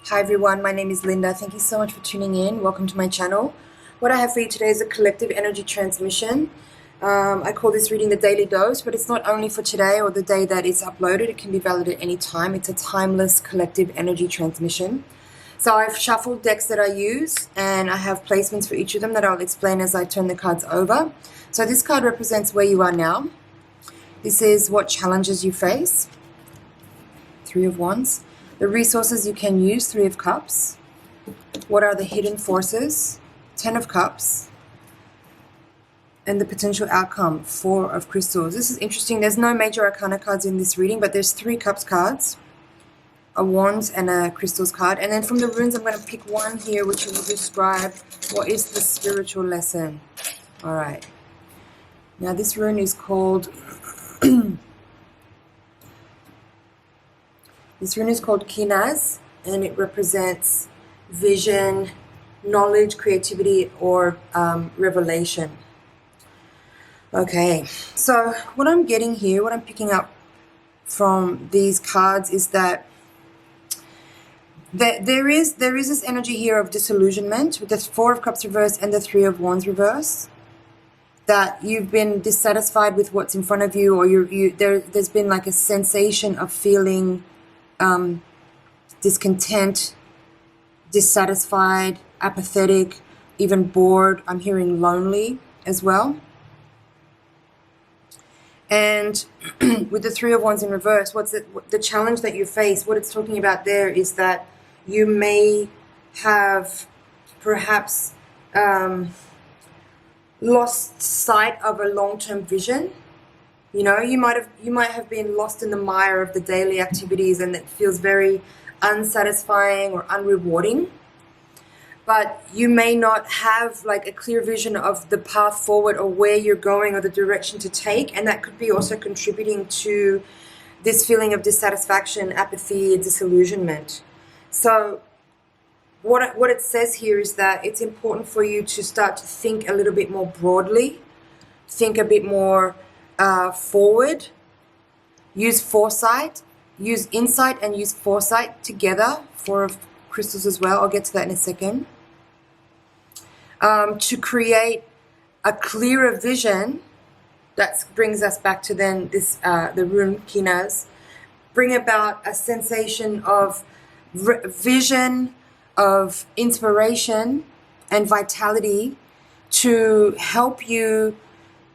Hi everyone, my name is Linda. Thank you so much for tuning in. Welcome to my channel. What I have for you today is a collective energy transmission. I call this reading the daily dose, but it's not only for today or the day that it's uploaded. It can be valid at any time. It's a timeless collective energy transmission. So I've shuffled decks that I use and I have placements for each of them that I'll explain as I turn the cards over. So this card represents where you are now. This is what challenges you face. Three of Wands. The resources you can use, Three of Cups. What are the hidden forces? Ten of Cups. And the potential outcome, Four of Crystals. This is interesting. There's no major arcana cards in this reading, but there's three Cups cards, a Wands and a Crystals card. And then from the runes, I'm going to pick one here, which will describe what is the spiritual lesson. All right. Now this rune is called... This rune is called Kinaz, and it represents vision, knowledge, creativity, or revelation. Okay, so what I'm getting here, what I'm picking up from these cards is that there is this energy here of disillusionment with the Four of Cups reversed and the Three of Wands reversed. That you've been dissatisfied with what's in front of you, or there's been like a sensation of feeling discontent, dissatisfied, apathetic, even bored. I'm hearing lonely as well. And with the Three of Wands in reverse, what's the challenge that you face? What it's talking about there is that you may have perhaps lost sight of a long-term vision. You know, you might have been lost in the mire of the daily activities, and it feels very unsatisfying or unrewarding. But you may not have like a clear vision of the path forward or where you're going or the direction to take, and that could be also contributing to this feeling of dissatisfaction, apathy, disillusionment. So what it says here is that it's important for you to start to think a little bit more broadly, think a bit more forward, use foresight, use insight and use foresight together. Four of Crystals as well, I'll get to that in a second, to create a clearer vision. That brings us back to then this the rune Kinaz, bring about a sensation of vision, of inspiration and vitality to help you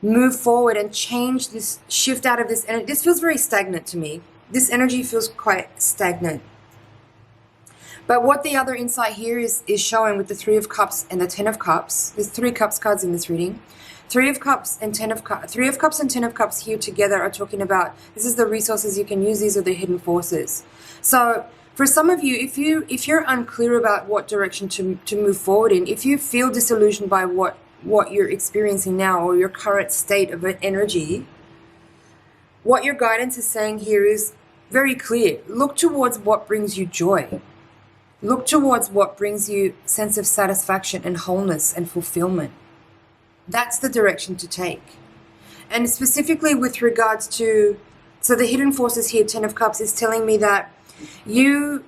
move forward and change this, shift out of this energy. This feels very stagnant to me. This energy feels quite stagnant. But what the other insight here is showing with the Three of Cups and the Ten of Cups, there's three Cups cards in this reading. Three of Cups and Ten of Cups. Three of Cups and Ten of Cups here together are talking about, this is the resources you can use, these are the hidden forces. So for some of you, if you're unclear about what direction to move forward in, if you feel disillusioned by what you're experiencing now or your current state of energy, what your guidance is saying here is very clear. Look towards what brings you joy. Look towards what brings you sense of satisfaction and wholeness and fulfillment. That's the direction to take. And specifically with regards to, so the hidden forces here, Ten of Cups, is telling me that you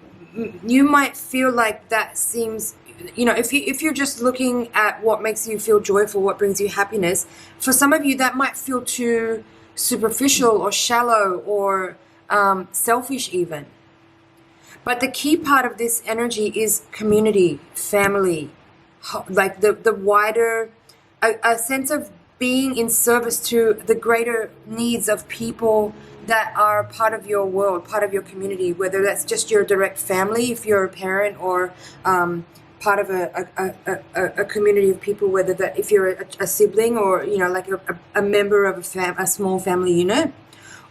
might feel like that seems, you know, if you're just looking at what makes you feel joyful, what brings you happiness, for some of you that might feel too superficial or shallow or selfish even. But the key part of this energy is community, family, like the wider, a sense of being in service to the greater needs of people that are part of your world, part of your community, whether that's just your direct family, if you're a parent, or part of a community of people, whether that if you're a sibling or, you know, like a member of a small family unit,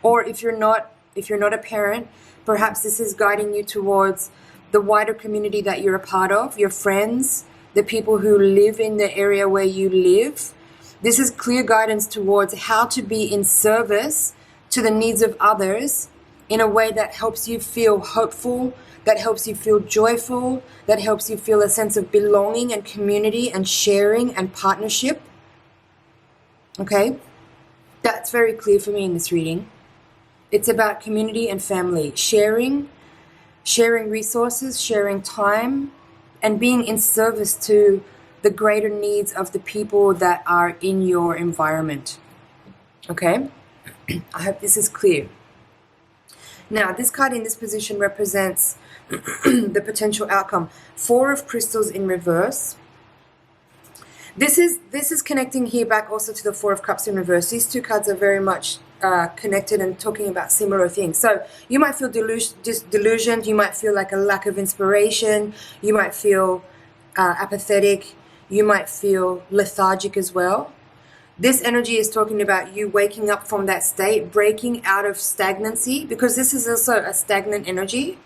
or if you're not a parent, perhaps this is guiding you towards the wider community that you're a part of, your friends, the people who live in the area where you live. This is clear guidance towards how to be in service to the needs of others in a way that helps you feel hopeful, that helps you feel joyful, that helps you feel a sense of belonging and community and sharing and partnership. Okay? That's very clear for me in this reading. It's about community and family, sharing sharing resources, sharing time, and being in service to the greater needs of the people that are in your environment. Okay? I hope this is clear. Now, this card in this position represents the potential outcome. 4 of crystals in reverse. This is connecting here back also to the 4 of cups in reverse. These two cards are very much connected and talking about similar things. So you might feel delusioned. You might feel like a lack of inspiration. You might feel apathetic. You might feel lethargic as well. This energy is talking about you waking up from that state, breaking out of stagnancy, because this is also a stagnant energy,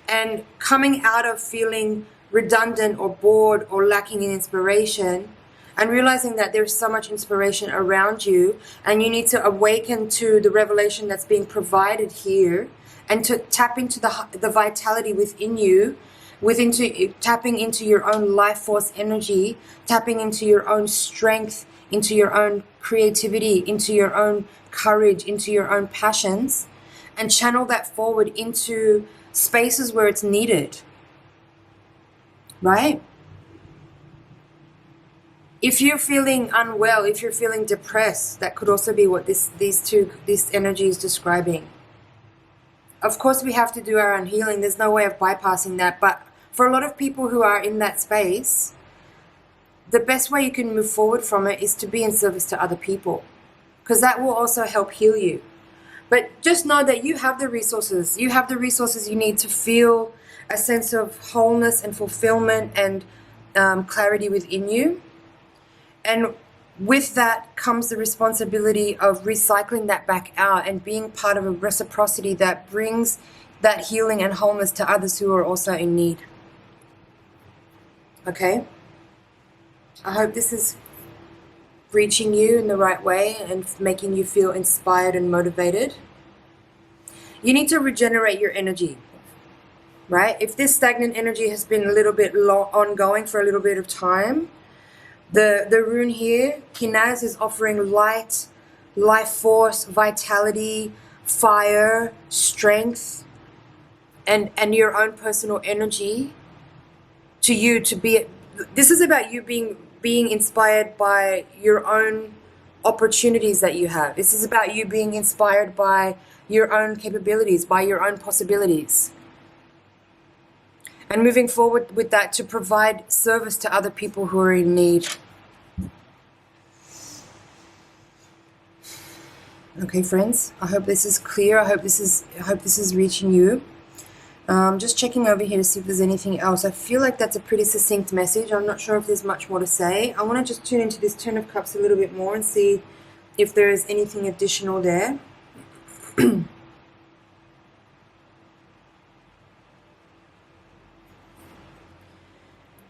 and coming out of feeling redundant or bored or lacking in inspiration, and realizing that there's so much inspiration around you, and you need to awaken to the revelation that's being provided here, and to tap into the vitality within you, tapping into your own life force energy, tapping into your own strength, into your own creativity, into your own courage, into your own passions, and channel that forward into spaces where it's needed. Right? If you're feeling unwell, if you're feeling depressed, that could also be what this energy is describing. Of course, we have to do our own healing. There's no way of bypassing that. But for a lot of people who are in that space, the best way you can move forward from it is to be in service to other people, because that will also help heal you. But just know that you have the resources. You have the resources you need to feel a sense of wholeness and fulfillment and clarity within you. And with that comes the responsibility of recycling that back out and being part of a reciprocity that brings that healing and wholeness to others who are also in need. Okay? I hope this is reaching you in the right way and making you feel inspired and motivated. You need to regenerate your energy, right? If this stagnant energy has been a little bit ongoing for a little bit of time, the rune here, Kinaz, is offering light, life force, vitality, fire, strength, and your own personal energy to you to be. This is about you being inspired by your own opportunities that you have. This is about you being inspired by your own capabilities, by your own possibilities. And moving forward with that to provide service to other people who are in need. Okay, friends, I hope this is clear. I hope this is reaching you. Just checking over here to see if there's anything else. I feel like that's a pretty succinct message. I'm not sure if there's much more to say. I want to just tune into this Ten of Cups a little bit more and see if there is anything additional there.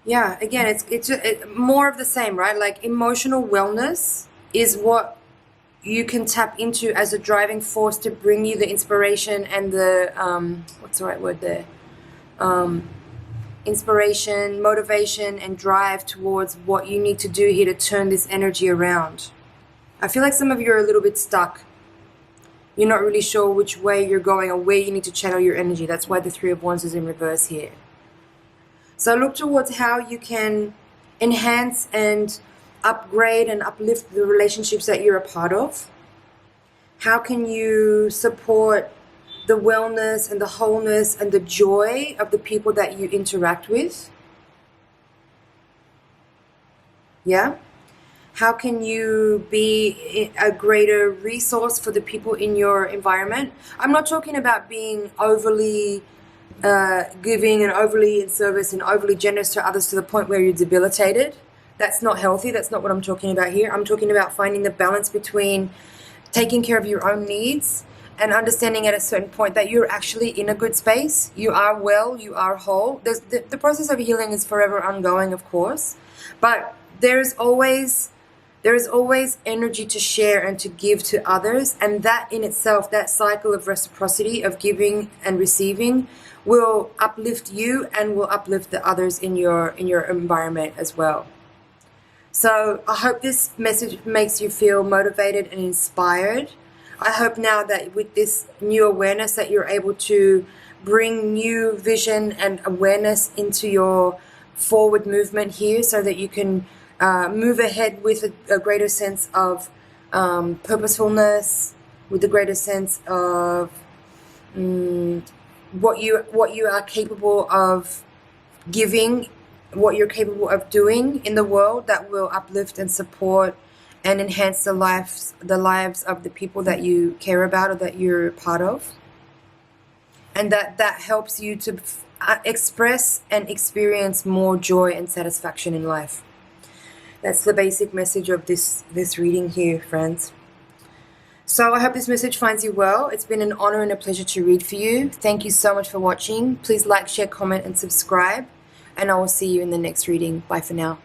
Yeah, again, it's more of the same, right? Like emotional wellness is what you can tap into as a driving force to bring you the inspiration and the what's the right word there? Inspiration, motivation, and drive towards what you need to do here to turn this energy around. I feel like some of you are a little bit stuck. You're not really sure which way you're going or where you need to channel your energy. That's why the Three of Wands is in reverse here. So look towards how you can enhance and upgrade and uplift the relationships that you're a part of. How can you support the wellness and the wholeness and the joy of the people that you interact with? Yeah? How can you be a greater resource for the people in your environment? I'm not talking about being overly giving and overly in service and overly generous to others to the point where you're debilitated. That's not healthy. That's not what I'm talking about here. I'm talking about finding the balance between taking care of your own needs and understanding at a certain point that you're actually in a good space. You are well, you are whole. The process of healing is forever ongoing, of course, but there is always energy to share and to give to others, and that in itself, that cycle of reciprocity of giving and receiving will uplift you and will uplift the others in your environment as well. So I hope this message makes you feel motivated and inspired. I hope now that with this new awareness that you're able to bring new vision and awareness into your forward movement here so that you can move ahead with a greater sense of purposefulness, with a greater sense of what you are capable of giving, what you're capable of doing in the world that will uplift and support and enhance the lives of the people that you care about or that you're part of, and that helps you to express and experience more joy and satisfaction in life. That's the basic message of this reading here, friends. So I hope this message finds you well. It's been an honor and a pleasure to read for you. Thank you so much for watching. Please like, share, comment, and subscribe. And I will see you in the next reading. Bye for now.